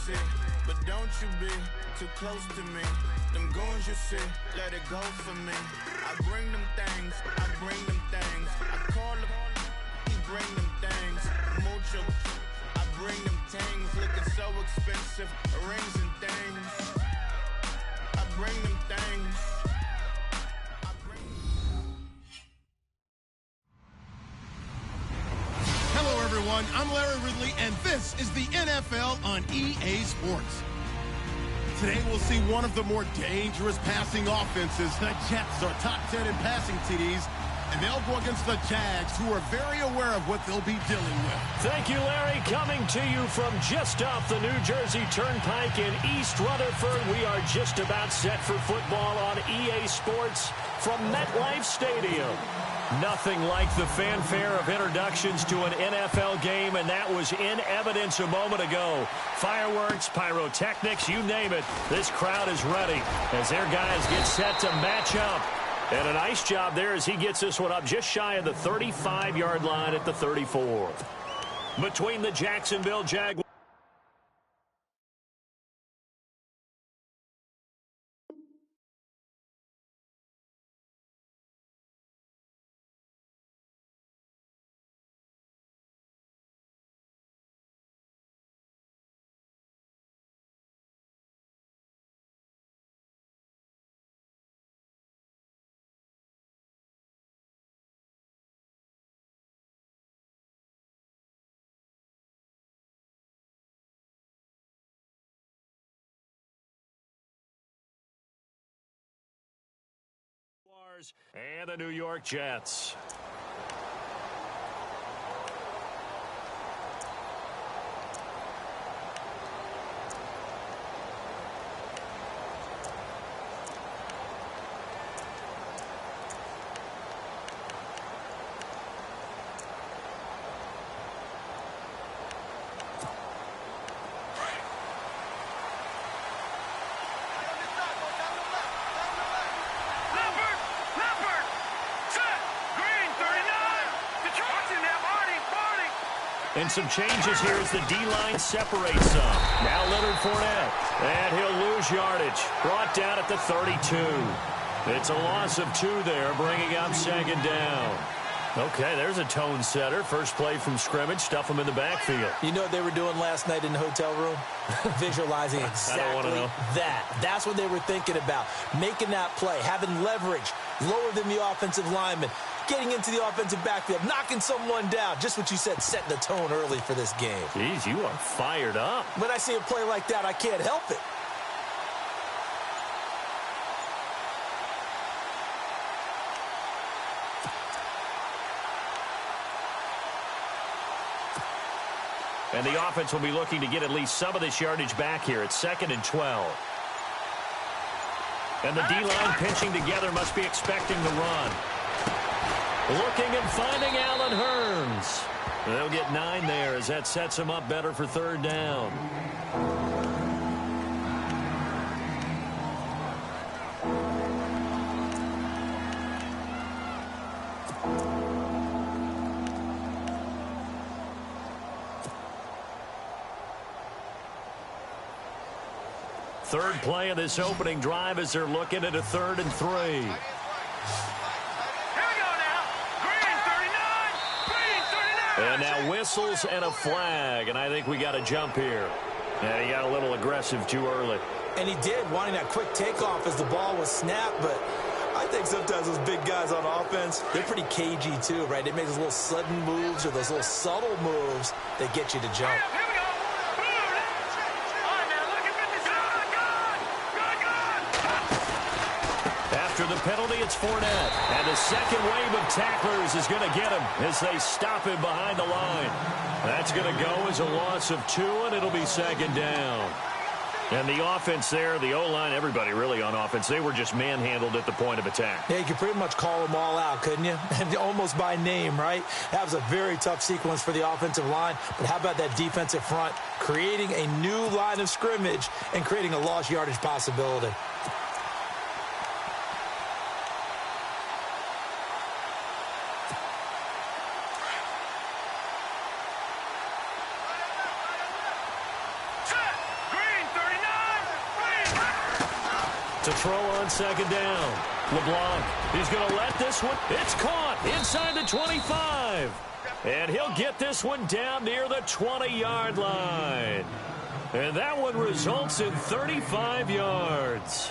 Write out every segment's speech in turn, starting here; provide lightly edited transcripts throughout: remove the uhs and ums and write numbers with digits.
see, but don't you be too close to me. Them goons you see, let it go for me. I bring them things, I bring them things. I call them, he bring them things. Mucho, I bring them things. Looking so expensive, rings and things. I bring them things. Hello, everyone. I'm Larry Ridley, and this is the NFL on EA Sports. Today, we'll see one of the more dangerous passing offenses. The Jets are top 10 in passing TDs, and they'll go against the Jags, who are very aware of what they'll be dealing with. Thank you, Larry. Coming to you from just off the New Jersey Turnpike in East Rutherford, we are just about set for football on EA Sports from MetLife Stadium. Nothing like the fanfare of introductions to an NFL game, and that was in evidence a moment ago. Fireworks, pyrotechnics, you name it. This crowd is ready as their guys get set to match up. And a nice job there as he gets this one up just shy of the 35-yard line at the 34. Between the Jacksonville Jaguars. And the New York Jets. And some changes here as the D-line separates some. Now Leonard Fournette. And he'll lose yardage. Brought down at the 32. It's a loss of 2 there, bringing up second down. Okay, there's a tone setter. First play from scrimmage. Stuff him in the backfield. You know what they were doing last night in the hotel room? Visualizing exactly that. That's what they were thinking about. Making that play, having leverage, lower than the offensive lineman, getting into the offensive backfield, knocking someone down. Just what you said, setting the tone early for this game. Jeez, you are fired up. When I see a play like that, I can't help it. And the offense will be looking to get at least some of this yardage back here. It's 2nd and 12. And the D-line pinching together, must be expecting the run. Looking and finding Allen Hurns. They'll get 9 there as that sets him up better for 3rd down. Third play of this opening drive as they're looking at a 3rd and 3. And now whistles and a flag, and I think we got a jump here. Yeah, he got a little aggressive too early. And he did, wanting that quick takeoff as the ball was snapped, but I think sometimes those big guys on offense, they're pretty cagey too, right? They make those little sudden moves or those little subtle moves that get you to jump. After the penalty, it's Fournette. And the second wave of tacklers is going to get him as they stop him behind the line. That's going to go as a loss of 2, and it'll be 2nd down. And the offense there, the O-line, everybody really on offense, they were just manhandled at the point of attack. Yeah, you could pretty much call them all out, couldn't you? Almost by name, right? That was a very tough sequence for the offensive line. But how about that defensive front, creating a new line of scrimmage and creating a lost yardage possibility? To throw on second down. LeBlanc, he's going to let this one. It's caught inside the 25. And he'll get this one down near the 20-yard line. And that one results in 35 yards.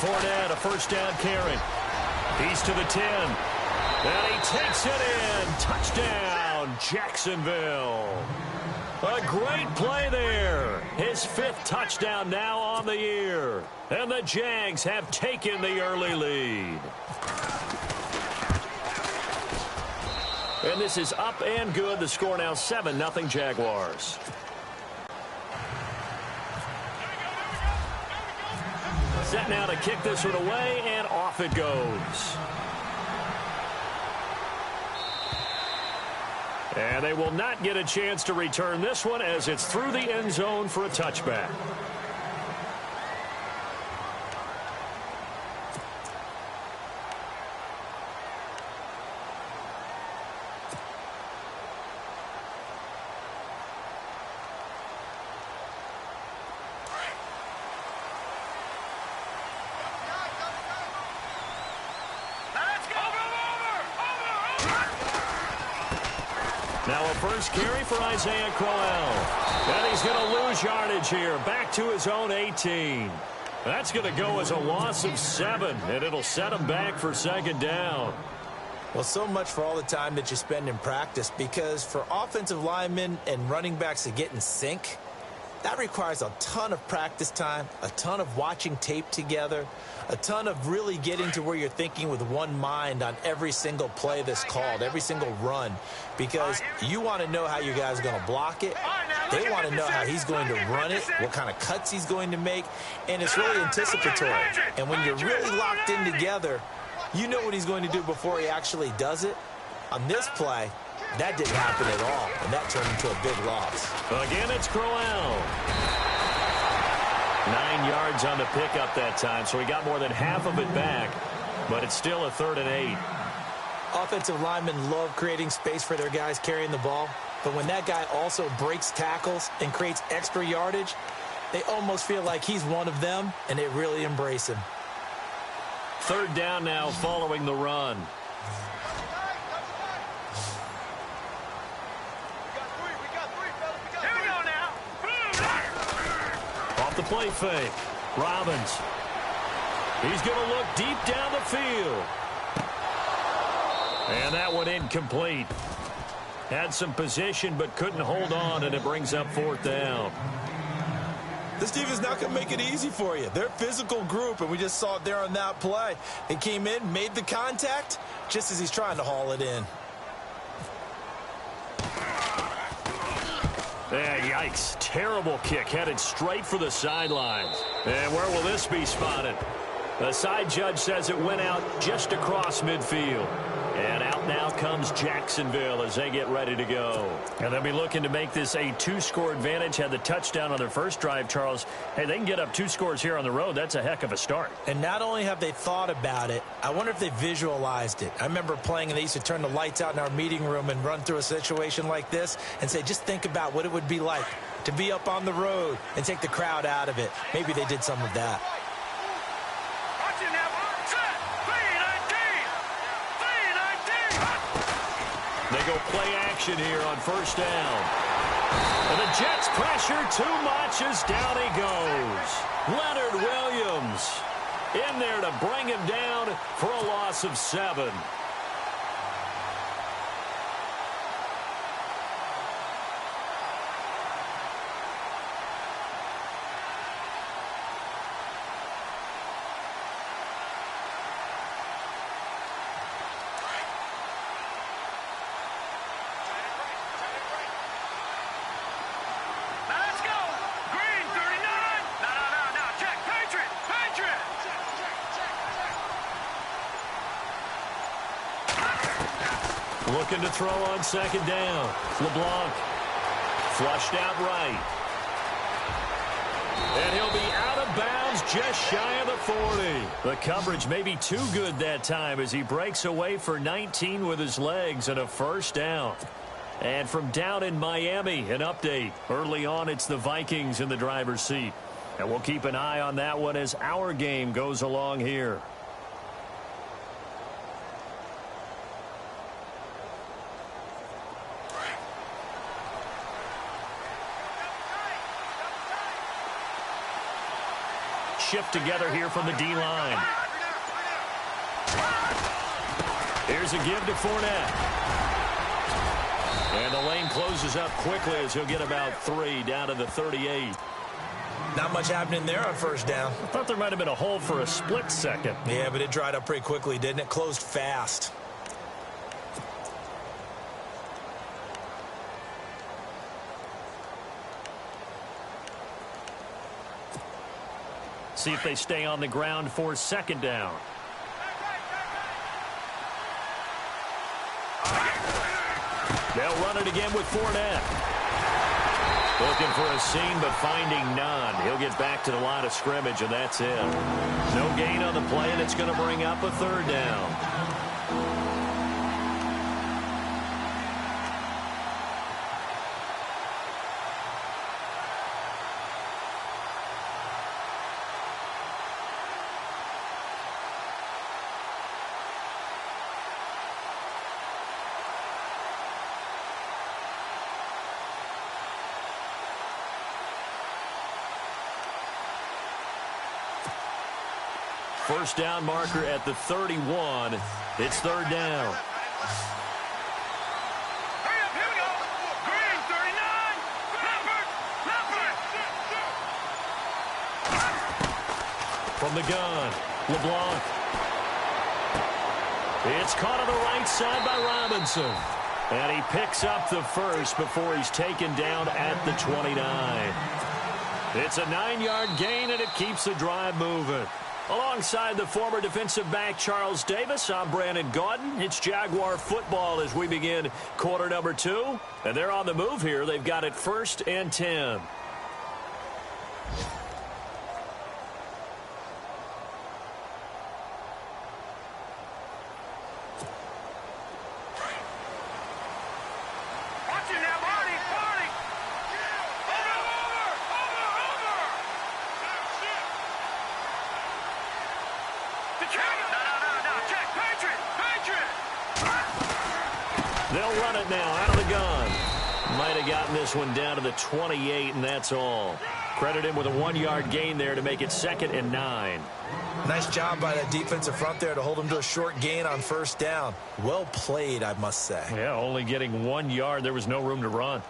Fournette, a first down carry. He's to the 10. And he takes it in. Touchdown, Jacksonville. A great play there. His 5th touchdown now on the year. And the Jags have taken the early lead. And this is up and good. The score now 7-0 Jaguars. Set now to kick this one away, and off it goes. And they will not get a chance to return this one as it's through the end zone for a touchback. Now a first carry for Isaiah Crowell. And he's going to lose yardage here. Back to his own 18. That's going to go as a loss of 7. And it'll set him back for second down. Well, so much for all the time that you spend in practice, because for offensive linemen and running backs to get in sync, that requires a ton of practice time, a ton of watching tape together, a ton of really getting to where you're thinking with one mind on every single play that's called, every single run, because you want to know how you guys are going to block it. They want to know how he's going to run it, what kind of cuts he's going to make, and it's really anticipatory. And when you're really locked in together, you know what he's going to do before he actually does it. On this play, that didn't happen at all, and that turned into a big loss. Again, it's Crowell. 9 yards on the pickup that time, so he got more than half of it back, but it's still a 3rd and 8. Offensive linemen love creating space for their guys carrying the ball, but when that guy also breaks tackles and creates extra yardage, they almost feel like he's one of them, and they really embrace him. 3rd down now following the run. The play fake. Robbins. He's going to look deep down the field. And that one incomplete. Had some position but couldn't hold on, and it brings up 4th down. This team is not going to make it easy for you. They're a physical group, and we just saw it there on that play. They came in, made the contact, just as he's trying to haul it in. Yeah, yikes. Terrible kick headed straight for the sidelines. And where will this be spotted? The side judge says it went out just across midfield. And out now comes Jacksonville as they get ready to go. And they'll be looking to make this a 2-score advantage. Had the touchdown on their first drive, Charles. Hey, they can get up 2 scores here on the road. That's a heck of a start. And not only have they thought about it, I wonder if they visualized it. I remember playing, and they used to turn the lights out in our meeting room and run through a situation like this and say, just think about what it would be like to be up on the road and take the crowd out of it. Maybe they did some of that. They go play action here on first down. And the Jets pressure too much as down he goes. Leonard Williams in there to bring him down for a loss of 7. Looking to throw on second down. LeBlanc Flushed out right. And he'll be out of bounds just shy of the 40. The coverage may be too good that time as he breaks away for 19 with his legs and a first down. And from down in Miami, an update. Early on, it's the Vikings in the driver's seat. And we'll keep an eye on that one as our game goes along here. Shift together here from the D-line. Here's a give to Fournette. And the lane closes up quickly as he'll get about 3 down to the 38. Not much happening there on first down. I thought there might have been a hole for a split second. Yeah, but it dried up pretty quickly, didn't it? Closed fast. See if they stay on the ground for second down. They'll run it again with Fournette. Looking for a seam, but finding none. He'll get back to the line of scrimmage, and that's it. No gain on the play, and it's going to bring up a third down. First down marker at the 31. It's third down. From the gun, LeBlanc. It's caught on the right side by Robinson. And he picks up the first before he's taken down at the 29. It's a 9-yard gain, and it keeps the drive moving. Alongside the former defensive back Charles Davis, I'm Brandon Gaudin. It's Jaguar football as we begin quarter number 2. And they're on the move here. They've got it 1st and 10. They'll run it now out of the gun. Might have gotten this one down to the 28, and that's all. Credit him with a 1-yard gain there to make it 2nd and 9. Nice job by that defensive front there to hold him to a short gain on first down. Well played, I must say. Yeah, only getting 1 yard. There was no room to run.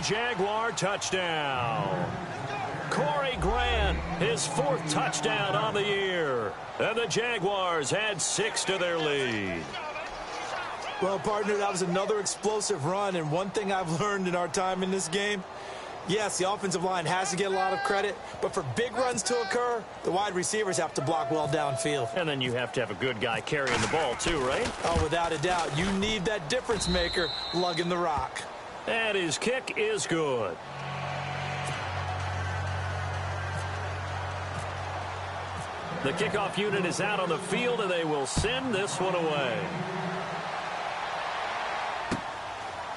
Jaguar touchdown. Corey Grant, his 4th touchdown on the year. And the Jaguars add 6 to their lead. Well, partner, that was another explosive run. And one thing I've learned in our time in this game, yes, the offensive line has to get a lot of credit, but for big runs to occur, the wide receivers have to block well downfield. And then you have to have a good guy carrying the ball too, right? Oh, without a doubt. You need that difference maker lugging the rock. And his kick is good. The kickoff unit is out on the field, and they will send this one away.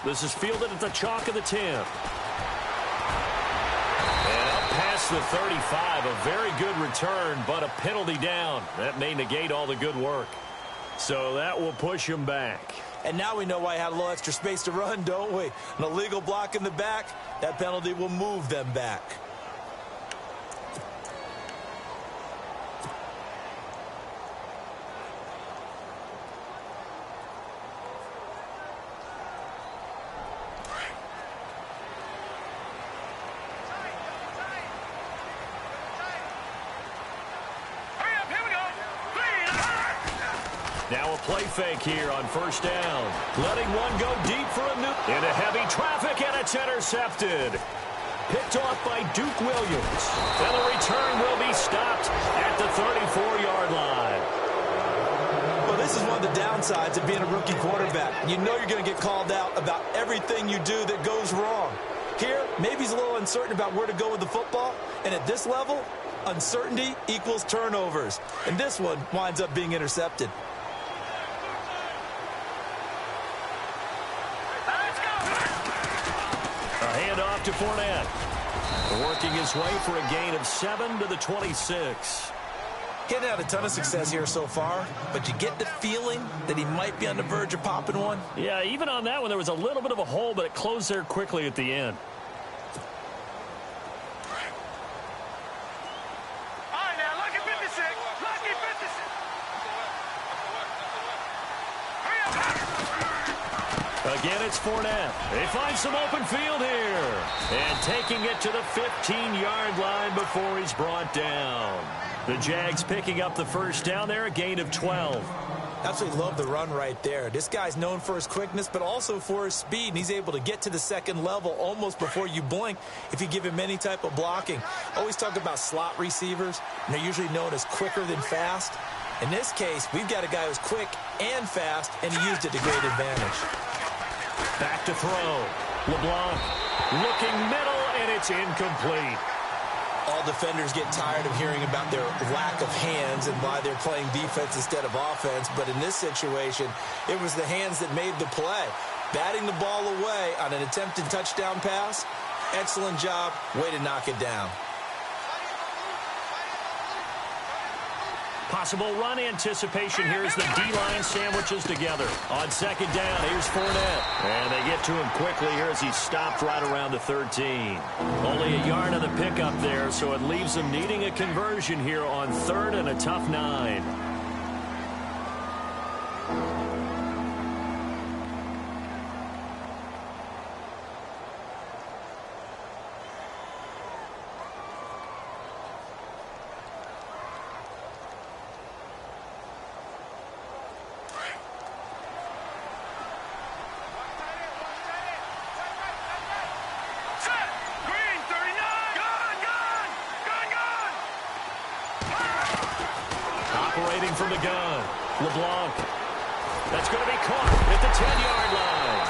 This is fielded at the chalk of the 10. And up past the 35, a very good return, but a penalty down. That may negate all the good work. So that will push him back. And now we know why he had a little extra space to run, don't we? An illegal block in the back, that penalty will move them back. Now a play fake here on first down. Letting one go deep for a new. Into heavy traffic, and it's intercepted. Picked off by Duke Williams. And the return will be stopped at the 34-yard line. Well, this is one of the downsides of being a rookie quarterback. You know you're going to get called out about everything you do that goes wrong. Here, maybe he's a little uncertain about where to go with the football. And at this level, uncertainty equals turnovers. And this one winds up being intercepted. A handoff to Fournette. Working his way for a gain of 7 to the 26. Getting out a ton of success here so far, but you get the feeling that he might be on the verge of popping one. Yeah, even on that one, there was a little bit of a hole, but it closed there quickly at the end. All right, now, lucky 56. Lucky 56. Again, it's Fournette. They find some open field here. And taking it to the 15-yard line before he's brought down. The Jags picking up the first down there, a gain of 12. Absolutely love the run right there. This guy's known for his quickness, but also for his speed, and he's able to get to the second level almost before you blink if you give him any type of blocking. Always talk about slot receivers, and they're usually known as quicker than fast. In this case, we've got a guy who's quick and fast, and he used it to great advantage. Back to throw. LeBlanc looking middle, and it's incomplete. All defenders get tired of hearing about their lack of hands and why they're playing defense instead of offense. But in this situation, it was the hands that made the play. Batting the ball away on an attempted touchdown pass. Excellent job. Way to knock it down. Possible run anticipation here as the D-line sandwiches together. On second down, here's Fournette. And they get to him quickly here as he's stopped right around the 13. Only a yard on the pickup there, so it leaves them needing a conversion here on third and a tough 9. Operating from the gun, LeBlanc. That's going to be caught at the 10-yard line.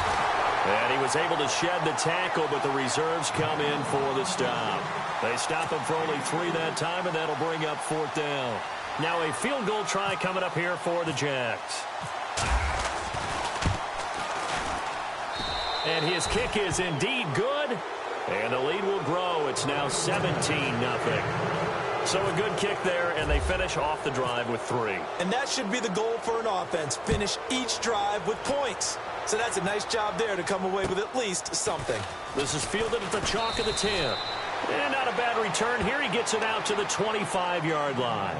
And he was able to shed the tackle, but the reserves come in for the stop. They stop him for only 3 that time, and that'll bring up fourth down. Now a field goal try coming up here for the Jags. And his kick is indeed good. And the lead will grow. It's now 17-0. So a good kick there, and they finish off the drive with 3. And that should be the goal for an offense. Finish each drive with points. So that's a nice job there to come away with at least something. This is fielded at the chalk of the 10. And not a bad return here. He gets it out to the 25-yard line.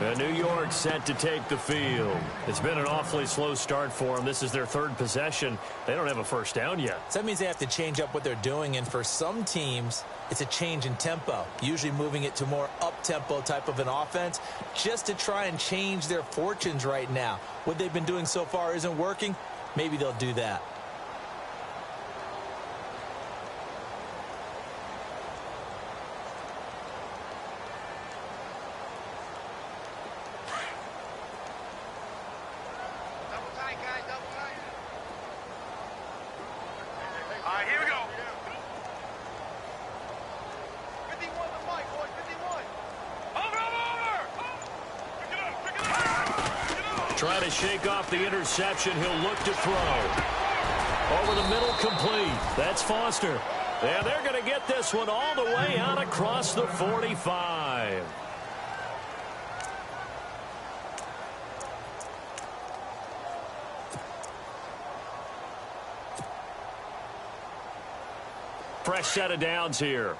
And New York set to take the field. It's been an awfully slow start for them. This is their third possession. They don't have a first down yet. So that means they have to change up what they're doing. And for some teams, it's a change in tempo, usually moving it to more up-tempo type of an offense just to try and change their fortunes right now. What they've been doing so far isn't working. Maybe they'll do that. Trying to shake off the interception. He'll look to throw. Over the middle, complete. That's Foster. And they're going to get this one all the way out across the 45. Fresh set of downs here.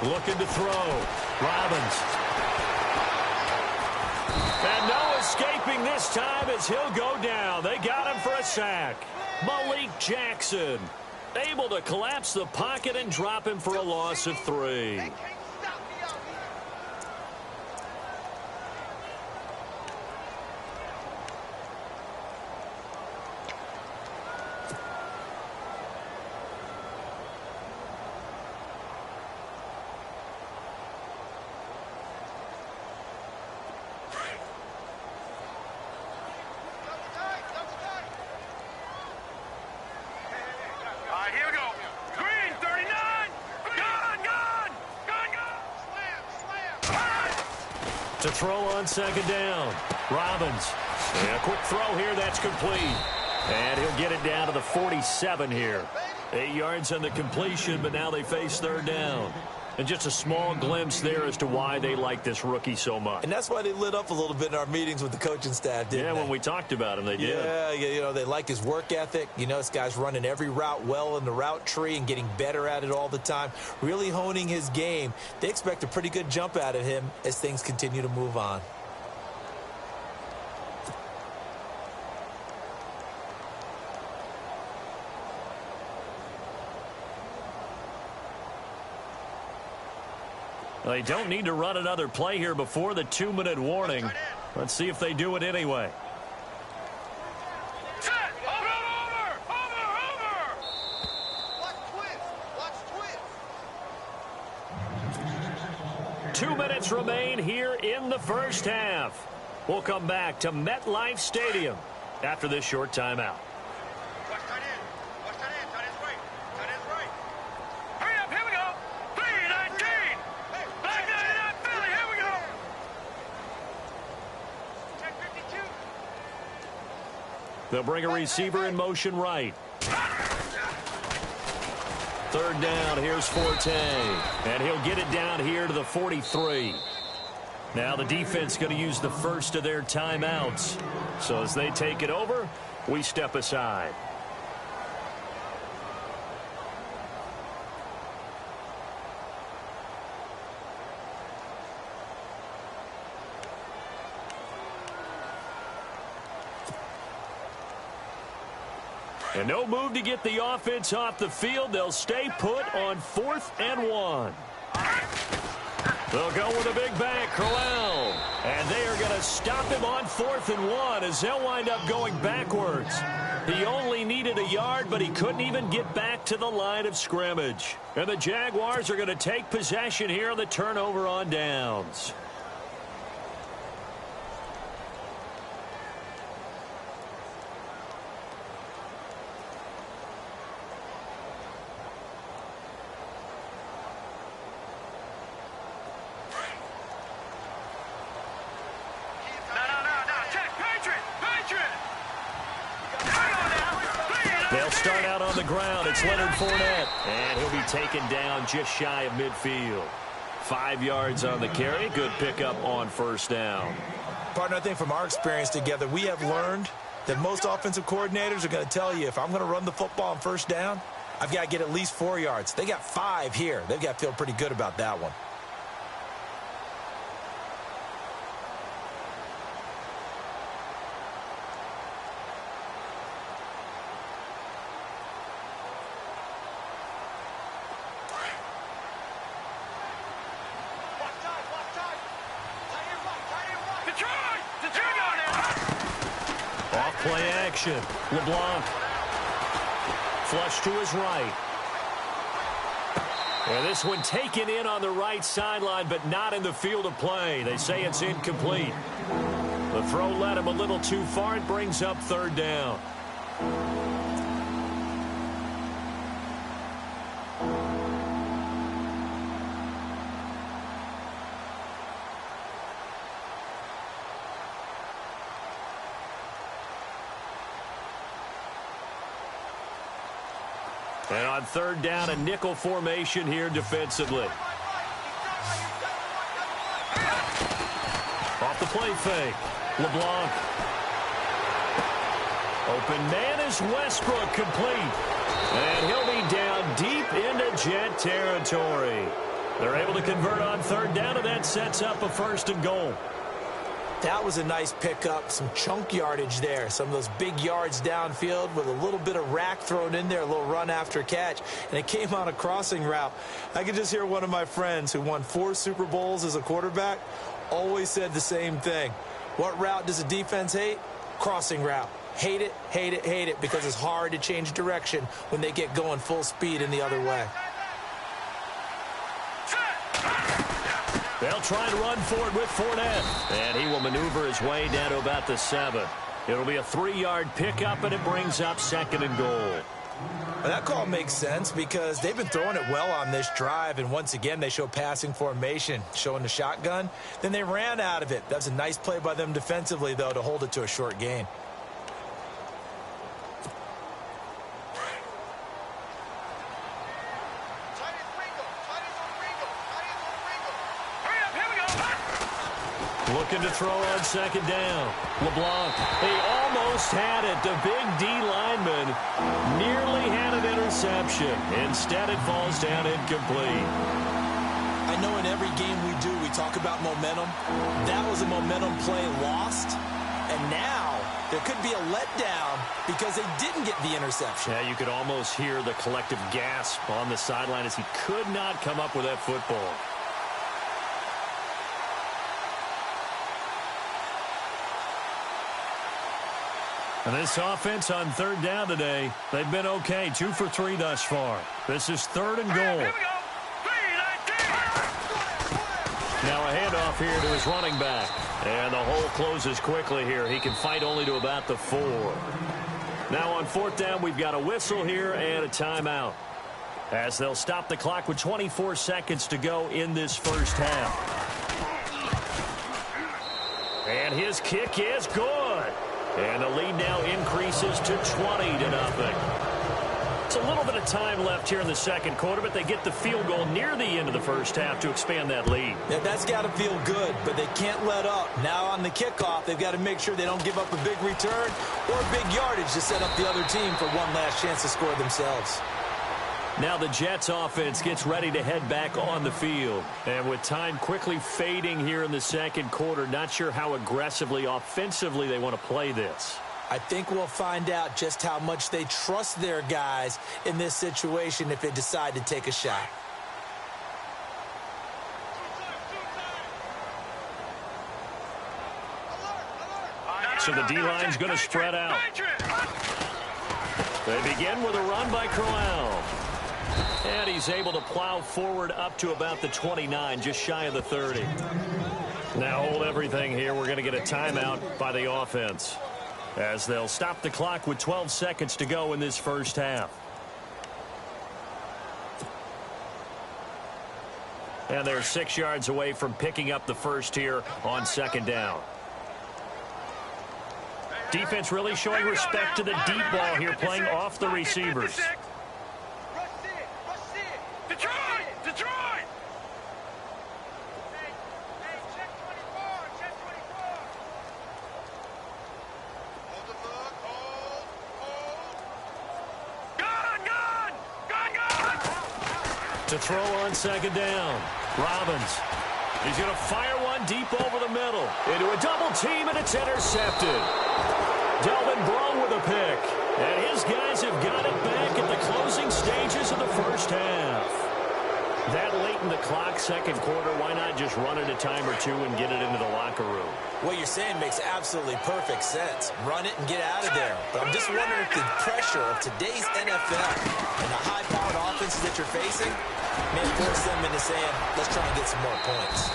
Looking to throw. Robbins. And no escaping this time as he'll go down. They got him for a sack. Malik Jackson. Able to collapse the pocket and drop him for a loss of 3. Here we go. Green, 39. Gone. Slam. To throw on second down. Robbins. And a quick throw here. That's complete. And he'll get it down to the 47 here. 8 yards on the completion, but now they face third down. And just a small glimpse there as to why they like this rookie so much. And that's why they lit up a little bit in our meetings with the coaching staff, didn't they? When we talked about him, they did. Yeah, you know, they like his work ethic. You know, this guy's running every route well in the route tree and getting better at it all the time, really honing his game. They expect a pretty good jump out of him as things continue to move on. They don't need to run another play here before the 2-minute warning. Let's see if they do it anyway. Set. Over. Watch 2 minutes remain here in the first half. We'll come back to MetLife Stadium after this short timeout. Watch tight end. Tight end's right. Hurry up. Here we go. 3-19. Back 99 Philly. Here we go. 10-52. They'll bring a receiver in motion right. Third down, here's Forte. And he'll get it down here to the 43. Now the defense going to use the first of their timeouts. So as they take it over, we step aside. And no move to get the offense off the field. They'll stay put on 4th and 1. They'll go with a big bang, Crowell. And they are going to stop him on 4th and 1 as they'll wind up going backwards. He only needed a yard, but he couldn't even get back to the line of scrimmage. And the Jaguars are going to take possession here on the turnover on downs. They'll start out on the ground. It's Leonard Fournette. And he'll be taken down just shy of midfield. 5 yards on the carry. Good pickup on first down. Partner, I think from our experience together, we have learned that most offensive coordinators are going to tell you, if I'm going to run the football on first down, I've got to get at least 4 yards. They got 5 here. They've got to feel pretty good about that one. Play action. LeBlanc. Flush to his right. And this one taken in on the right sideline, but not in the field of play. They say it's incomplete. The throw led him a little too far. It brings up third down. And on third down, a nickel formation here defensively. Off the play fake. LeBlanc. Open man is Westbrook, complete. And he'll be down deep into Jet territory. They're able to convert on third down, and that sets up a 1st and goal. That was a nice pickup, some chunk yardage there. Some of those big yards downfield with a little bit of rack thrown in there, a little run after catch, and it came on a crossing route. I could just hear one of my friends who won 4 Super Bowls as a quarterback always said the same thing. What route does a defense hate? Crossing route. Hate it, hate it, hate it, because it's hard to change direction when they get going full speed in the other way. They'll try and run for it with Fournette. And he will maneuver his way down to about the 7. It'll be a 3-yard pickup, and it brings up 2nd and goal. Well, that call makes sense because they've been throwing it well on this drive, and once again they show passing formation, showing the shotgun. Then they ran out of it. That's a nice play by them defensively, though, to hold it to a short gain. Looking to throw on 2nd down. LeBlanc, he almost had it. The big D lineman nearly had an interception. Instead, it falls down incomplete. I know in every game we do, we talk about momentum. That was a momentum play lost. And now there could be a letdown because they didn't get the interception. Yeah, you could almost hear the collective gasp on the sideline as he could not come up with that football. And this offense on 3rd down today, they've been okay. 2 for 3 thus far. This is 3rd and goal. Here we go. Now a handoff here to his running back. And the hole closes quickly here. He can fight only to about the 4. Now on 4th down, we've got a whistle here and a timeout, as they'll stop the clock with 24 seconds to go in this first half. And his kick is good. And the lead now increases to 20-0. It's a little bit of time left here in the 2nd quarter, but they get the field goal near the end of the first half to expand that lead. Yeah, that's got to feel good, but they can't let up. Now on the kickoff, they've got to make sure they don't give up a big return or big yardage to set up the other team for one last chance to score themselves. Now the Jets offense gets ready to head back on the field. And with time quickly fading here in the 2nd quarter, not sure how aggressively, offensively they want to play this. I think we'll find out just how much they trust their guys in this situation if they decide to take a shot. So the D-line's going to spread out. They begin with a run by Crowell. And he's able to plow forward up to about the 29, just shy of the 30. Now hold everything here. We're going to get a timeout by the offense, as they'll stop the clock with 12 seconds to go in this first half. And they're 6 yards away from picking up the first here on 2nd down. Defense really showing respect to the deep ball here, playing off the receivers. To throw on 2nd down. Robbins. He's going to fire one deep over the middle. Into a double team, and it's intercepted. Delvin Brown with a pick. And his guys have got it back at the closing stages of the first half. That late in the clock, 2nd quarter, why not just run it a time or two and get it into the locker room? What you're saying makes absolutely perfect sense. Run it and get out of there. But I'm just wondering if the pressure of today's NFL and the high-powered offenses that you're facing may force them into saying, let's try and get some more points.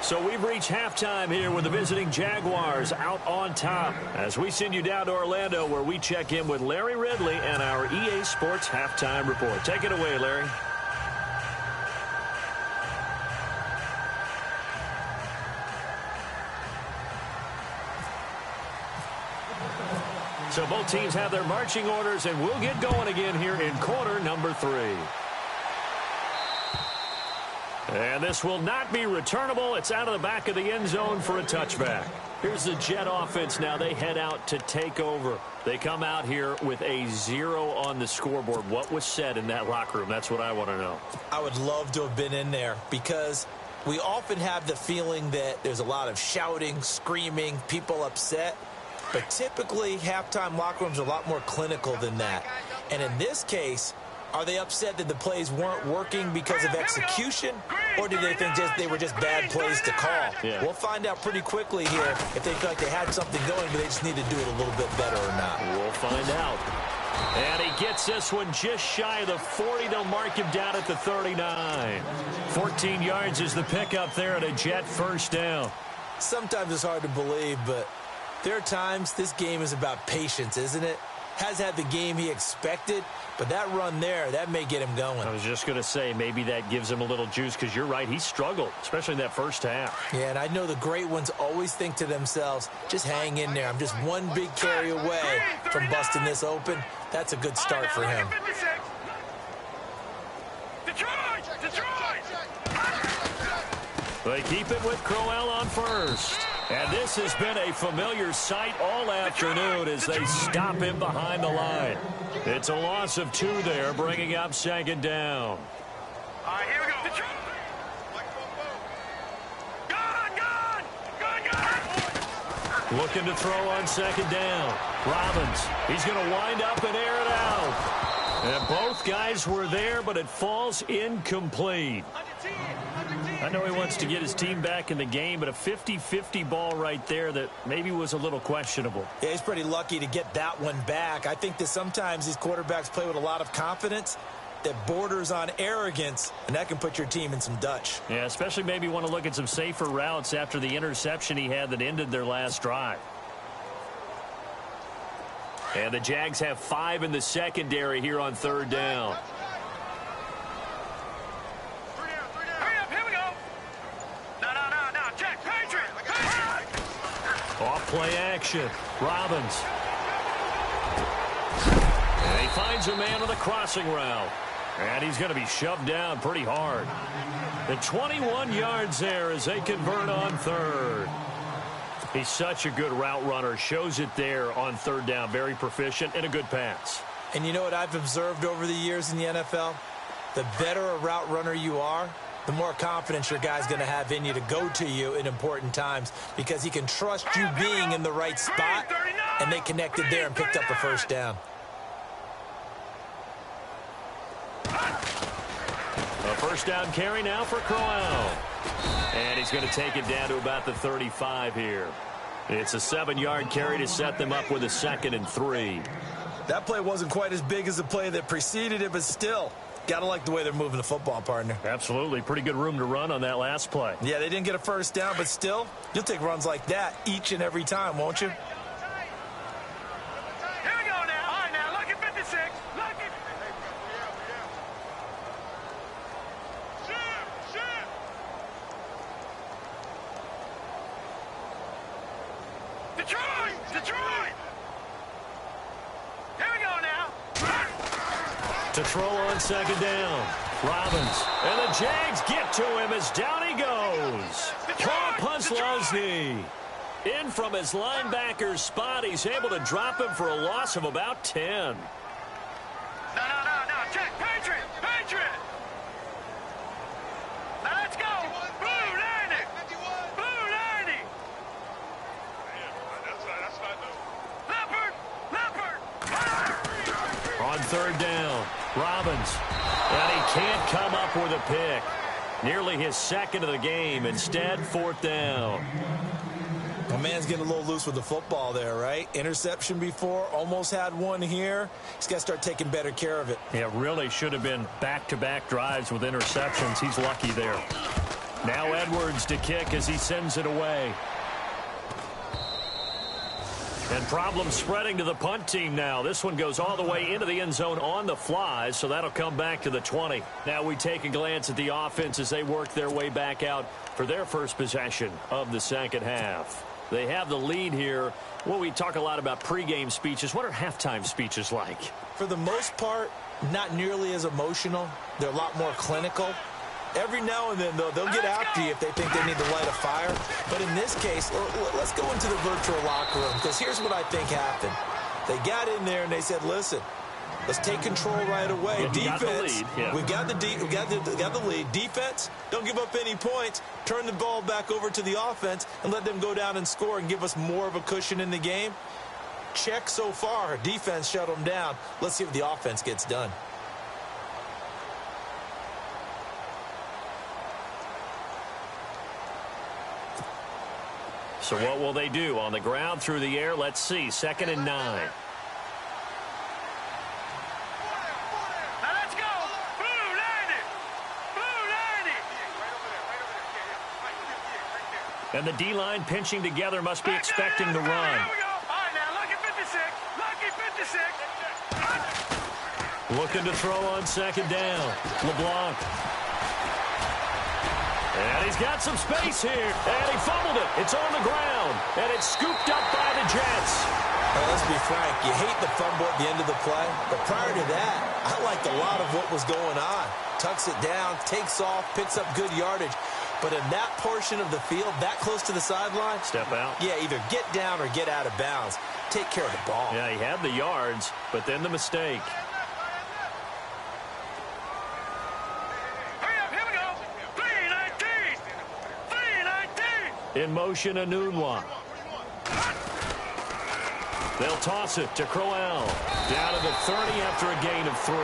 So we've reached halftime here with the visiting Jaguars out on top, as we send you down to Orlando, where we check in with Larry Ridley and our EA Sports Halftime Report. Take it away, Larry. So both teams have their marching orders, and we'll get going again here in quarter number 3. And this will not be returnable. It's out of the back of the end zone for a touchback. Here's the Jet offense now. They head out to take over. They come out here with a 0 on the scoreboard. What was said in that locker room? That's what I want to know. I would love to have been in there because We often have the feeling that there's a lot of shouting, screaming, people upset. But typically, halftime locker rooms are a lot more clinical than that. And in this case, are they upset that the plays weren't working because of execution? Or do they think they were just bad plays to call? Yeah. We'll find out pretty quickly here if they feel like they had something going, but they just need to do it a little bit better or not. We'll find out. And he gets this one just shy of the 40. They'll mark him down at the 39. 14 yards is the pickup there at a Jet first down. Sometimes it's hard to believe, but there are times this game is about patience, isn't it? Has had the game he expected, but that run there, that may get him going. I was just going to say, maybe that gives him a little juice, because you're right, he struggled, especially in that first half. Yeah, and I know the great ones always think to themselves, just hang in there. I'm just one big carry away from busting this open. That's a good start for him. They keep it with Crowell on first. And this has been a familiar sight all afternoon as they stop him behind the line. It's a loss of 2 there, bringing up second down. All right, here we go. Gone! Looking to throw on second down. Robbins, he's going to wind up and air it out. And both guys were there, but it falls incomplete. I know he wants to get his team back in the game, but a 50-50 ball right there that maybe was a little questionable. Yeah, he's pretty lucky to get that one back. I think that sometimes these quarterbacks play with a lot of confidence that borders on arrogance, and that can put your team in some Dutch. Yeah, especially maybe want to look at some safer routes after the interception he had that ended their last drive. And the Jags have 5 in the secondary here on third down. Off play action. Robbins. And he finds a man on the crossing route. And he's going to be shoved down pretty hard. The 21 yards there as they convert on third. He's such a good route runner. Shows it there on third down. Very proficient and a good pass. And you know what I've observed over the years in the NFL? The better a route runner you are, the more confidence your guy's going to have in you to go to you in important times because he can trust you being in the right spot, and they connected there and picked up a first down. A first down carry now for Crowell. And he's going to take it down to about the 35 here. It's a 7-yard carry to set them up with a 2nd and 3. That play wasn't quite as big as the play that preceded it, but still, gotta like the way they're moving the football, partner. Absolutely. Pretty good room to run on that last play. Yeah, they didn't get a first down, but still, you'll take runs like that each and every time, won't you? Here we go now. All right, now, look at 56. Look at... Detroit! Here we go now. To throw on second down. Robbins. And the Jags get to him as down he goes. Paul Puslosny. In from his linebacker spot. He's able to drop him for a loss of about 10. No. Check. Patriot. Now let's go. Blue 90. Blue 90. Leopard. On third down. Robbins. And he can't come up with a pick. Nearly his 2nd of the game. Instead, 4th down. My man's getting a little loose with the football there, right? Interception before, almost had one here. He's got to start taking better care of it. Yeah, really should have been back-to-back drives with interceptions. He's lucky there. Now Edwards to kick as he sends it away. And problems spreading to the punt team now. This one goes all the way into the end zone on the fly, so that'll come back to the 20. Now we take a glance at the offense as they work their way back out for their first possession of the second half. They have the lead here. Well, we talk a lot about pregame speeches. What are halftime speeches like? For the most part, not nearly as emotional. They're a lot more clinical. Every now and then, though, they'll get after you if they think they need to light a fire. But in this case, let's go into the virtual locker room, because here's what I think happened. They got in there and they said, listen, Let's take control right away. Yeah, Defense, we got the lead. We got the lead. Defense, don't give up any points. Turn the ball back over to the offense and let them go down and score and give us more of a cushion in the game. Check so far. Defense shut them down. Let's see if the offense gets done. So what will they do? On the ground, through the air, let's see. 2nd and 9. Now let's go. Blue 90. Blue 90. And the D-line pinching together must be expecting the run. Here we go. All right, now, lucky 56. Lucky 56. Looking to throw on 2nd down. LeBlanc. And he's got some space here. And he fumbled it. It's on the ground. And it's scooped up by the Jets. Well, let's be frank. You hate the fumble at the end of the play. But prior to that, I liked a lot of what was going on. Tucks it down, takes off, picks up good yardage. But in that portion of the field, that close to the sideline, step out. Yeah, either get down or get out of bounds. Take care of the ball. Yeah, he had the yards, but then the mistake. In motion, Anunwa. They'll toss it to Crowell. Down to the 30 after a gain of 3.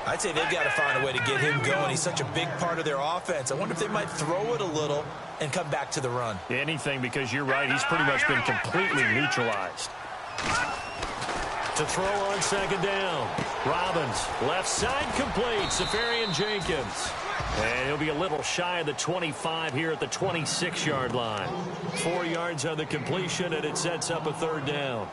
I'd say they've got to find a way to get him going. He's such a big part of their offense. I wonder if they might throw it a little and come back to the run. Anything, because you're right. He's pretty much been completely neutralized. To throw on 2nd down. Robbins, left side complete. Safarian Jenkins. And he'll be a little shy of the 25 here at the 26-yard line. 4 yards on the completion, and it sets up a 3rd down.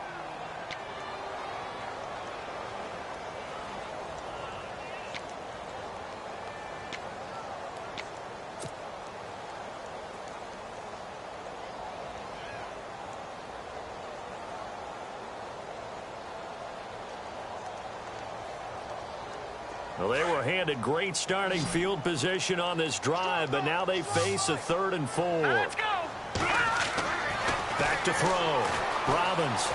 Well, they were handed great starting field position on this drive, but now they face a 3rd and 4. Let's go. Back to throw. Robbins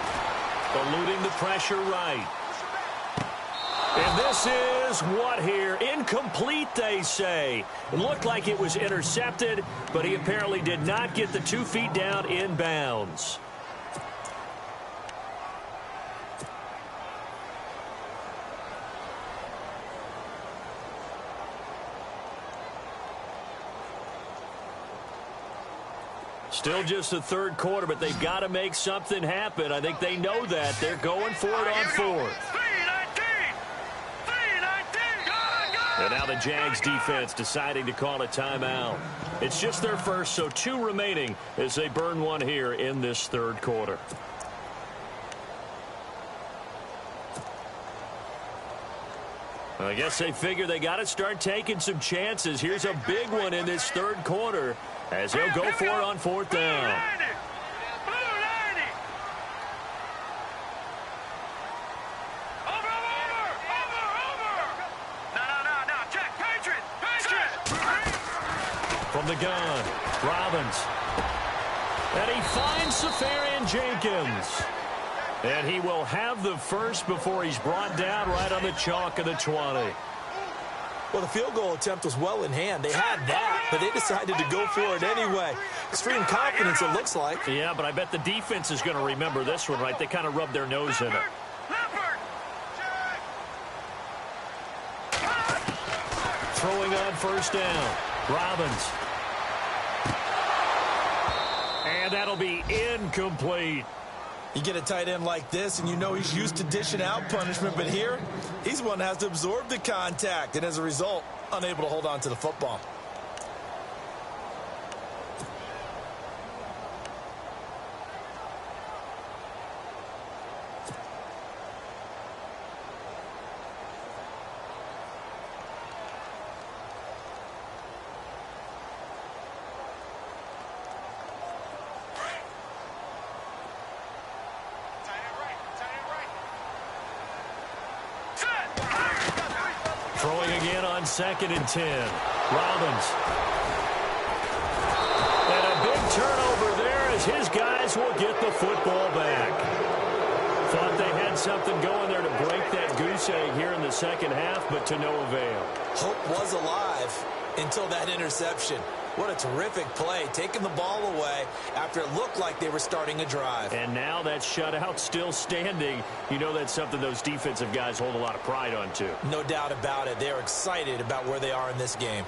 eluding the pressure right. And this is what here? Incomplete, they say. It looked like it was intercepted, but he apparently did not get the 2 feet down in bounds. Still just the 3rd quarter, but they've got to make something happen. I think they know that. They're going for it on 4th. And now the Jags defense deciding to call a timeout. It's just their first, so 2 remaining as they burn 1 here in this 3rd quarter. I guess they figure they got to start taking some chances. Here's a big one in this 3rd quarter as they'll go for it on 4th down. From the gun, Robbins. And he finds Safarian Jenkins. And he will have the first before he's brought down right on the chalk of the 20. Well, the field goal attempt was well in hand. They had that, but they decided to go for it anyway. Extreme confidence, it looks like. Yeah, but I bet the defense is going to remember this one, right? They kind of rubbed their nose in it. Throwing on 1st down. Robbins. And that'll be incomplete. You get a tight end like this, and you know he's used to dishing out punishment, but here, he's one that has to absorb the contact, and as a result, unable to hold on to the football. Throwing again on 2nd and 10. Robbins. And a big turnover there as his guys will get the football back. Thought they had something going there to break that goose egg here in the second half, but to no avail. Hope was alive until that interception. What a terrific play, taking the ball away after it looked like they were starting a drive. And now that shutout still standing. You know that's something those defensive guys hold a lot of pride on, too. No doubt about it. They're excited about where they are in this game.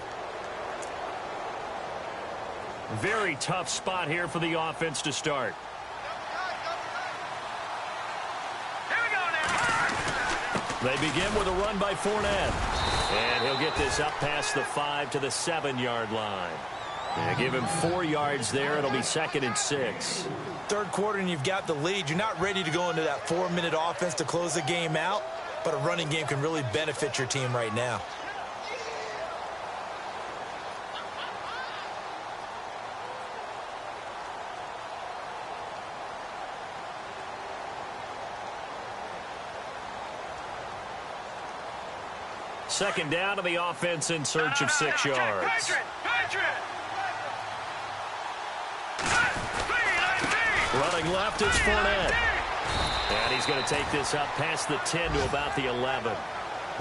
Very tough spot here for the offense to start. They begin with a run by Fournette. And he'll get this up past the 5 to the 7-yard line. And give him 4 yards there. It'll be 2nd and 6. Third quarter and you've got the lead. You're not ready to go into that 4-minute offense to close the game out, but a running game can really benefit your team right now. Second down to the offense in search of 6 yards. Running left is Fournette. And he's going to take this up past the 10 to about the 11.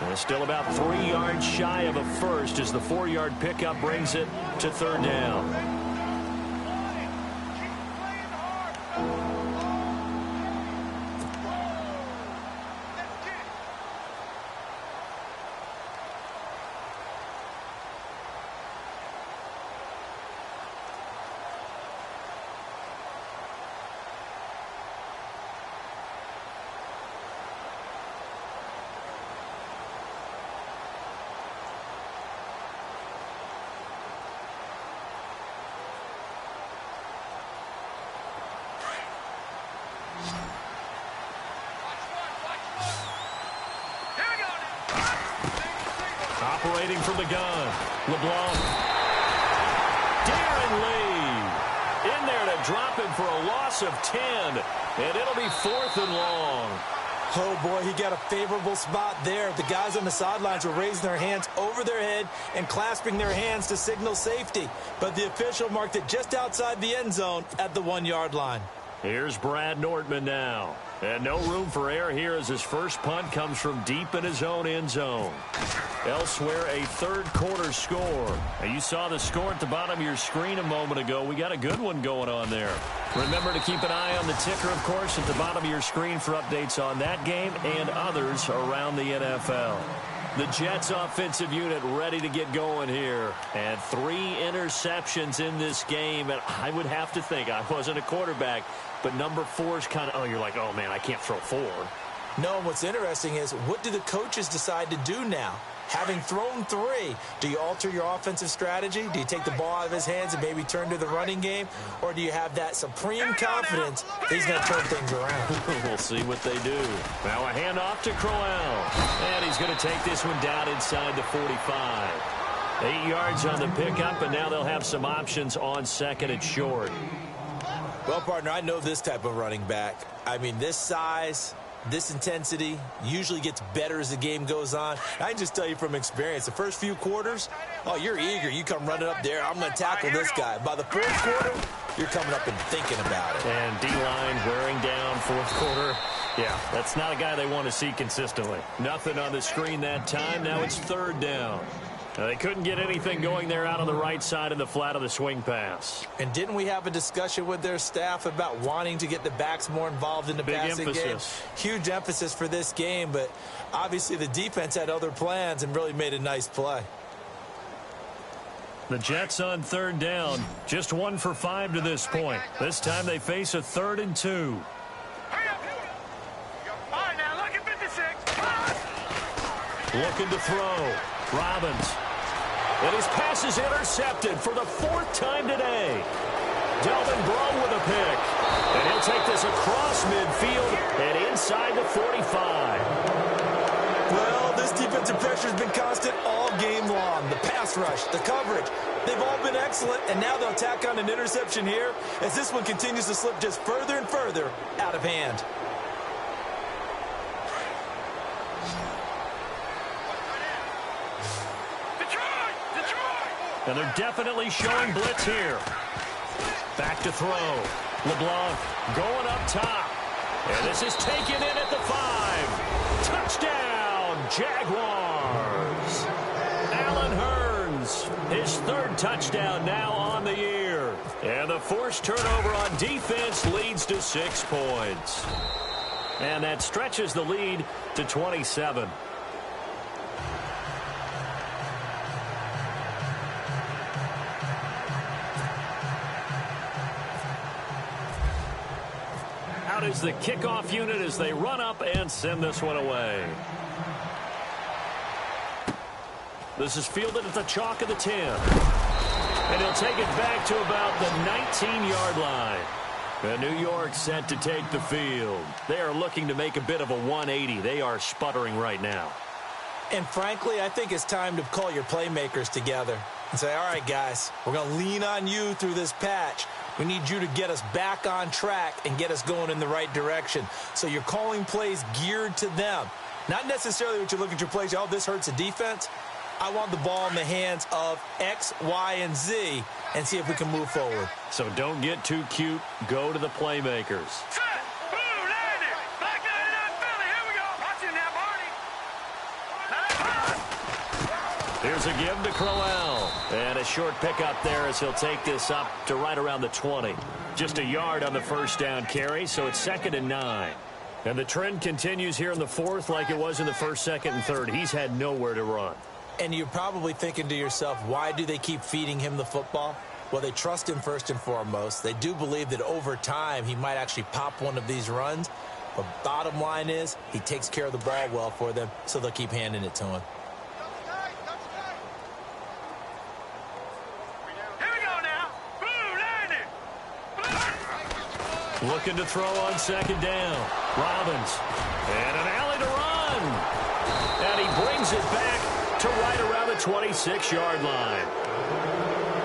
And still about 3 yards shy of a first as the 4-yard pickup brings it to third down. Operating from the gun, LeBlanc. Darren Lee in there to drop him for a loss of 10. And it'll be 4th and long. Oh, boy, he got a favorable spot there. The guys on the sidelines were raising their hands over their head and clasping their hands to signal safety. But the official marked it just outside the end zone at the 1-yard line. Here's Brad Nortman now. And no room for error here as his first punt comes from deep in his own end zone. Elsewhere, a third quarter score. Now, you saw the score at the bottom of your screen a moment ago. We got a good one going on there. Remember to keep an eye on the ticker, of course, at the bottom of your screen for updates on that game and others around the NFL. The Jets offensive unit ready to get going here. And 3 interceptions in this game. And I would have to think, I wasn't a quarterback, but number 4 is kind of, you're like, oh, man, I can't throw 4. No, and what's interesting is, what do the coaches decide to do now? Having thrown 3, do you alter your offensive strategy? Do you take the ball out of his hands and maybe turn to the running game? Or do you have that supreme confidence that he's going to turn things around? We'll see what they do. Now a handoff to Crowell. And he's going to take this one down inside the 45. 8 yards on the pickup, and now they'll have some options on 2nd and short. Well, partner, I know this type of running back. I mean, this size, this intensity usually gets better as the game goes on. I can just tell you from experience, the first few quarters, oh, you're eager. You come running up there, I'm going to tackle this guy. By the 4th quarter, you're coming up and thinking about it. And D-line wearing down 4th quarter. Yeah, that's not a guy they want to see consistently. Nothing on the screen that time. Now it's 3rd down. They couldn't get anything going there out on the right side of the flat of the swing pass. And didn't we have a discussion with their staff about wanting to get the backs more involved in the passing game? Huge emphasis for this game, but obviously the defense had other plans and really made a nice play. The Jets on 3rd down, just 1 for 5 to this point. This time they face a 3rd and 2. Looking to throw. Robbins. And his pass is intercepted for the 4th time today. Delvin Breaux with a pick. And he'll take this across midfield and inside the 45. Well, this defensive pressure has been constant all game long. The pass rush, the coverage, they've all been excellent. And now they'll tack on an interception here as this one continues to slip just further and further out of hand. And they're definitely showing blitz here. Back to throw. LeBlanc going up top. And this is taken in at the 5. Touchdown, Jaguars. Allen Hurns, his third touchdown now on the year. And the forced turnover on defense leads to 6 points. And that stretches the lead to 27. Out is the kickoff unit as they run up and send this one away. This is fielded at the chalk of the 10. And he'll take it back to about the 19-yard line. And New York set to take the field. They are looking to make a bit of a 180. They are sputtering right now. And frankly, I think it's time to call your playmakers together and say, all right, guys, we're going to lean on you through this patch. We need you to get us back on track and get us going in the right direction. So you're calling plays geared to them. Not necessarily what you look at your plays, oh, this hurts the defense. I want the ball in the hands of X, Y, and Z and see if we can move forward. So don't get too cute. Go to the playmakers. Set. Blue landing. Black 99 Philly. Here we go. Watch him now, Barney. Here's a give to Crowell. And a short pickup there as he'll take this up to right around the 20. Just a yard on the first down carry, so it's 2nd and 9. And the trend continues here in the 4th like it was in the 1st, 2nd, and 3rd. He's had nowhere to run. And you're probably thinking to yourself, why do they keep feeding him the football? Well, they trust him first and foremost. They do believe that over time he might actually pop one of these runs. But bottom line is he takes care of the ball well for them, so they'll keep handing it to him. Here we go now. Blue landing. Blue. Looking to throw on 2nd down. Robbins. And an alley to run. And he brings it back to right around the 26-yard line.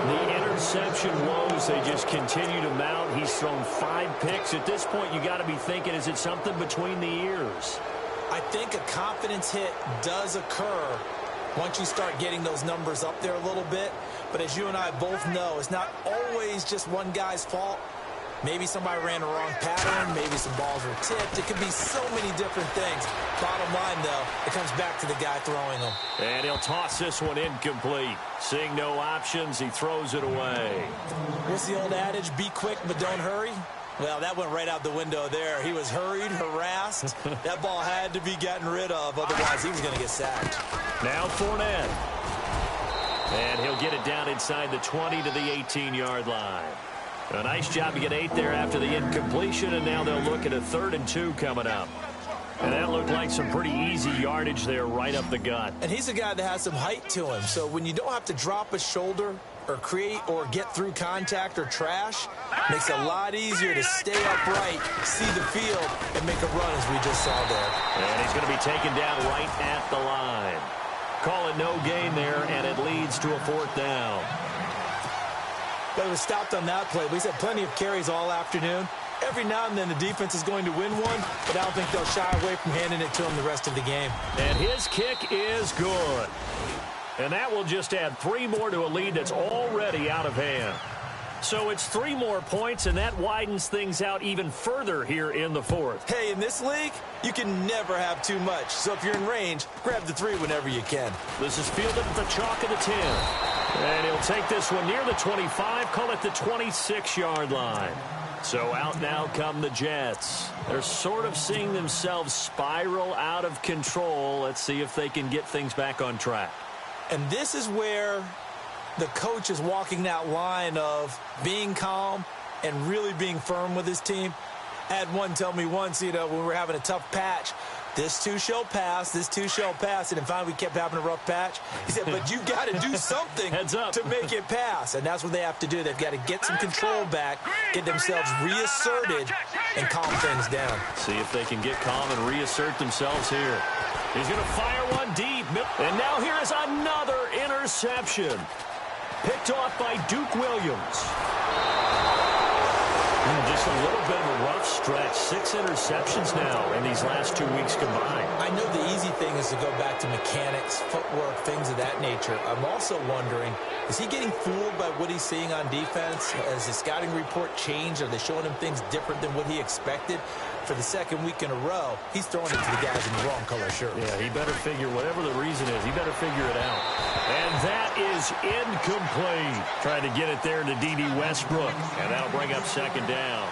The interception woes, they just continue to mount. He's thrown 5 picks. At this point, you got to be thinking, is it something between the ears? I think a confidence hit does occur once you start getting those numbers up there a little bit. But as you and I both know, it's not always just one guy's fault. Maybe somebody ran a wrong pattern. Maybe some balls were tipped. It could be so many different things. Bottom line, though, it comes back to the guy throwing them. And he'll toss this one incomplete. Seeing no options, he throws it away. What's the old adage? Be quick, but don't hurry. Well, that went right out the window there. He was hurried, harassed. That ball had to be gotten rid of. Otherwise, he was going to get sacked. Now Fournette. And he'll get it down inside the 20 to the 18-yard line. A nice job to get 8 there after the incompletion, and now they'll look at a 3rd and 2 coming up. And that looked like some pretty easy yardage there right up the gut. And he's a guy that has some height to him. So when you don't have to drop a shoulder or create or get through contact or trash, makes it a lot easier to stay upright, see the field, and make a run as we just saw there. And he's going to be taken down right at the line. Call it no gain there, and it leads to a 4th down. But it was stopped on that play. He's had plenty of carries all afternoon. Every now and then the defense is going to win one, but I don't think they'll shy away from handing it to him the rest of the game. And his kick is good. And that will just add 3 more to a lead that's already out of hand. So it's 3 more points, and that widens things out even further here in the 4th. Hey, in this league, you can never have too much. So if you're in range, grab the 3 whenever you can. This is fielded at the chalk of the 10. And he'll take this one near the 25, call it the 26-yard line. So out now come the Jets. They're sort of seeing themselves spiral out of control. Let's see if they can get things back on track. And this is where the coach is walking that line of being calm and really being firm with his team. I had one tell me once, when we were having a tough patch, this too shall pass, this too shall pass. And then finally we kept having a rough patch. He said, but you got to do something to make it pass. And that's what they have to do. They've got to get some control back, get themselves reasserted, and calm things down. See if they can get calm and reassert themselves here. He's going to fire one deep. And now here is another interception. Picked off by Duke Williams. Just a little bit of a rough stretch. 6 interceptions now in these last 2 weeks combined. I know the easy thing is to go back to mechanics, footwork, things of that nature. I'm also wondering, is he getting fooled by what he's seeing on defense? Has his scouting report changed? Are they showing him things different than what he expected? For the second week in a row, he's throwing it to the guys in the wrong color shirts. Yeah, he better figure, whatever the reason is, he better figure it out. And that is incomplete. Trying to get it there to D.D. Westbrook, and that'll bring up second down.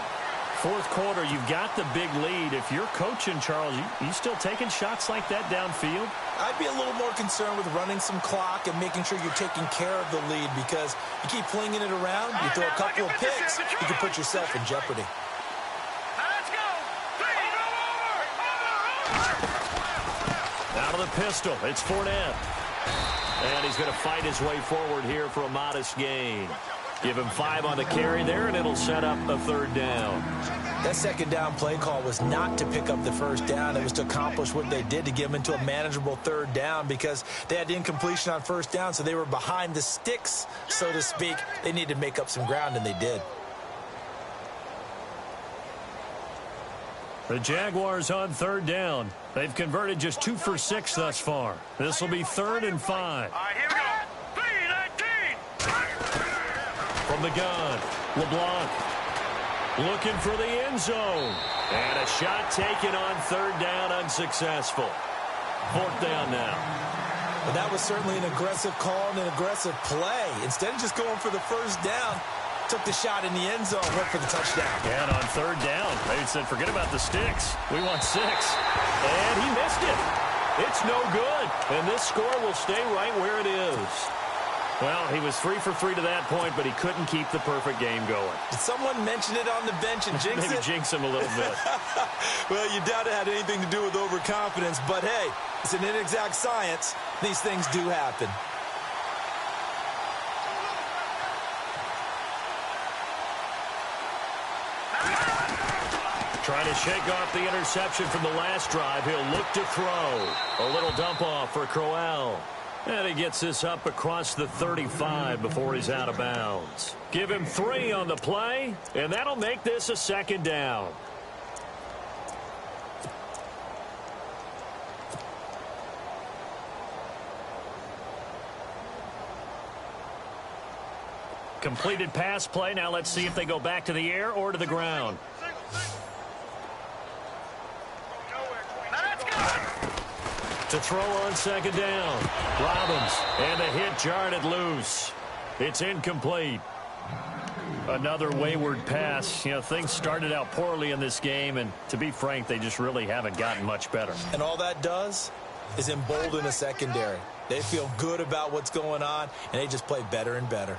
Fourth quarter, you've got the big lead. If you're coaching, Charles, you still taking shots like that downfield? I'd be a little more concerned with running some clock and making sure you're taking care of the lead, because you keep flinging it around, you throw a couple of picks, you can put yourself in jeopardy. Let's go. Out of the pistol, it's Fournette. And he's going to fight his way forward here for a modest gain. Give him 5 on the carry there, and it'll set up a third down. That second down play call was not to pick up the first down. It was to accomplish what they did, to get them into a manageable third down, because they had incompletion on first down, so they were behind the sticks, so to speak. They needed to make up some ground, and they did. The Jaguars on third down. They've converted just 2 for 6 thus far. This will be 3rd and 5. All right, here we go. 3-19. From the gun, LeBlanc looking for the end zone. And a shot taken on third down, unsuccessful. 4th down now. But that was certainly an aggressive call and an aggressive play. Instead of just going for the first down, took the shot in the end zone, went for the touchdown. And on third down, they said, forget about the sticks. We want 6. And he missed it. It's no good. And this score will stay right where it is. Well, he was 3 for 3 to that point, but he couldn't keep the perfect game going. Did someone mention it on the bench and jinx Maybe it? jinx him a little bit. Well, you doubt it had anything to do with overconfidence, but hey, it's an inexact science. These things do happen. Trying to shake off the interception from the last drive. He'll look to throw. A little dump off for Crowell. And he gets this up across the 35 before he's out of bounds. Give him 3 on the play, and that'll make this a second down. Completed pass play. Now let's see if they go back to the air or to the ground. To throw on second down. Robbins, and the hit jarred it loose. It's incomplete. Another wayward pass. You know, things started out poorly in this game, and to be frank, they just really haven't gotten much better. And all that does is embolden a secondary. They feel good about what's going on, and they just play better and better.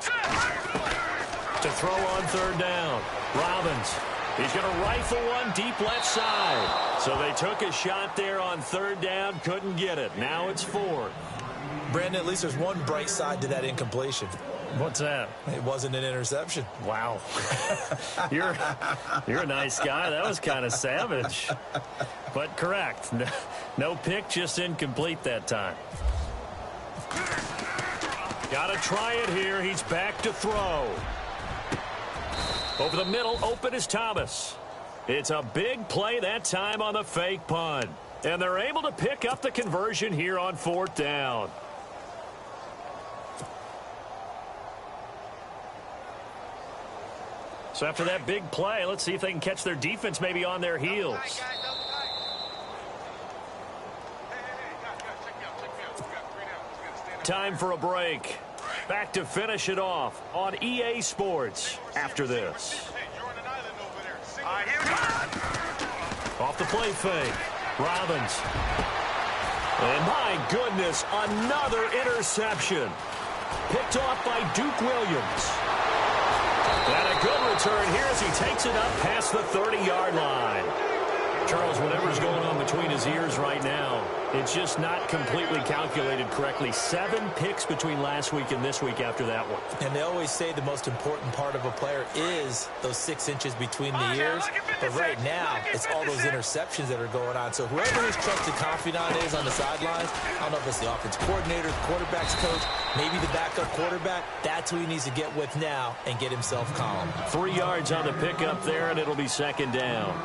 To throw on third down. Robbins. He's going to rifle one deep left side. So they took a shot there on third down, couldn't get it. Now it's 4th. Brandon, at least there's one bright side to that incompletion. What's that? It wasn't an interception. Wow. You're a nice guy. That was kind of savage. But correct. No pick, just incomplete that time. Got to try it here. He's back to throw. Over the middle, open is Thomas. It's a big play that time on the fake punt. And they're able to pick up the conversion here on 4th down. So after that big play, let's see if they can catch their defense maybe on their heels. Time for a break. Back to finish it off on EA Sports after this. Off the play fake. Robbins. And my goodness, another interception. Picked off by Duke Williams. And a good return here as he takes it up past the 30-yard line. Charles, whatever's going on between his ears right now, it's just not completely calculated correctly. 7 picks between last week and this week after that one. And they always say the most important part of a player is those 6 inches between the ears. But right now, it's all those interceptions that are going on. So whoever his trusted confidant is on the sidelines, I don't know if it's the offense coordinator, the quarterback's coach, maybe the backup quarterback, that's who he needs to get with now and get himself calm. 3 yards on the pickup there, and it'll be second down.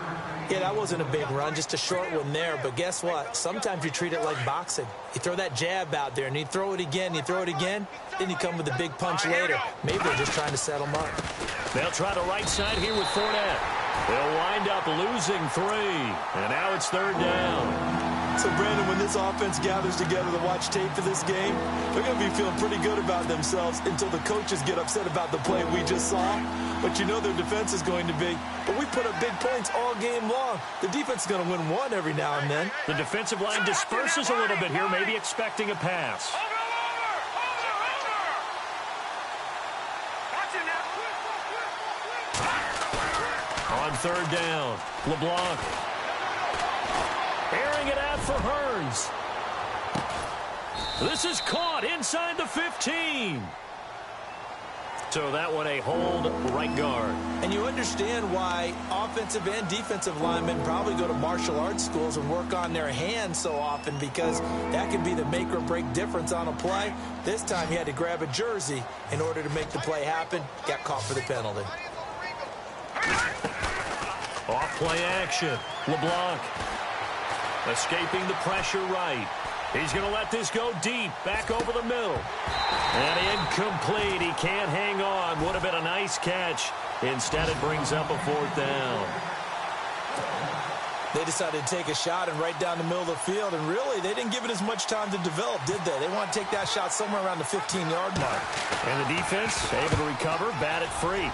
Yeah, that wasn't a big run, just a short one there. But guess what? Sometimes you treat it like boxing. You throw that jab out there, and you throw it again, then you come with a big punch later. Maybe they're just trying to set them up. They'll try the right side here with Fournette. They'll wind up losing 3, and now it's 3rd down. So, Brandon, when this offense gathers together to watch tape for this game, they're going to be feeling pretty good about themselves until the coaches get upset about the play we just saw. But you know their defense is going to be. But we put up big points all game long. The defense is going to win one every now and then. The defensive line disperses a little bit here, maybe expecting a pass. On 3rd down, LeBlanc. Airing it out for Hearns. This is caught inside the 15. So that one a hold right guard. And you understand why offensive and defensive linemen probably go to martial arts schools and work on their hands so often, because that can be the make or break difference on a play. This time he had to grab a jersey in order to make the play happen. Got caught for the penalty. Off play action. LeBlanc escaping the pressure right. He's going to let this go deep, back over the middle. And incomplete. He can't hang on. Would have been a nice catch. Instead, it brings up a 4th down. They decided to take a shot and right down the middle of the field, and really, they didn't give it as much time to develop, did they? They want to take that shot somewhere around the 15-yard mark. And the defense able to recover, bat it free.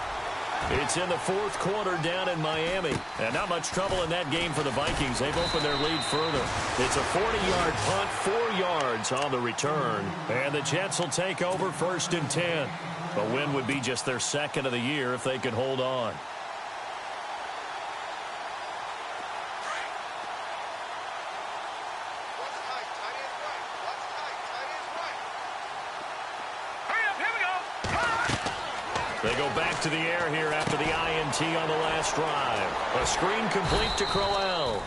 It's in the 4th quarter down in Miami. And not much trouble in that game for the Vikings. They've opened their lead further. It's a 40-yard punt, 4 yards on the return. And the Jets will take over 1st and 10. A win would be just their 2nd of the year if they could hold on. They go back to the air here after the INT on the last drive. A screen complete to Crowell.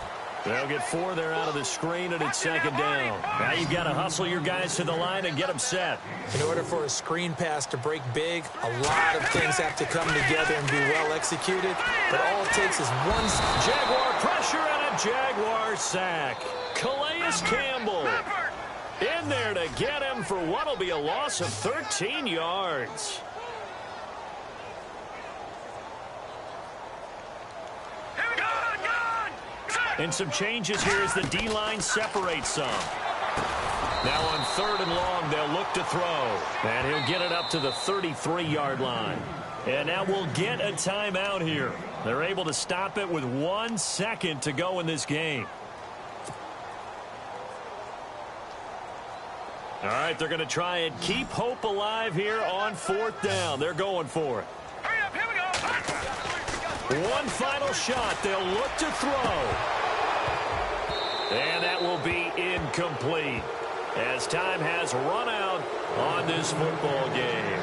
They'll get 4 there out of the screen, and it's 2nd down. Now you've got to hustle your guys to the line and get them set. In order for a screen pass to break big, a lot of things have to come together and be well executed. But all it takes is one. Jaguar pressure and a Jaguar sack. Calais Campbell in there to get him for what will be a loss of 13 yards. And some changes here as the D-line separates some. Now on 3rd and long, they'll look to throw. And he'll get it up to the 33-yard line. And now we'll get a timeout here. They're able to stop it with 1 second to go in this game. All right, they're going to try and keep hope alive here on 4th down. They're going for it. Hurry up, here we go. One final shot. They'll look to throw. And that will be incomplete as time has run out on this football game.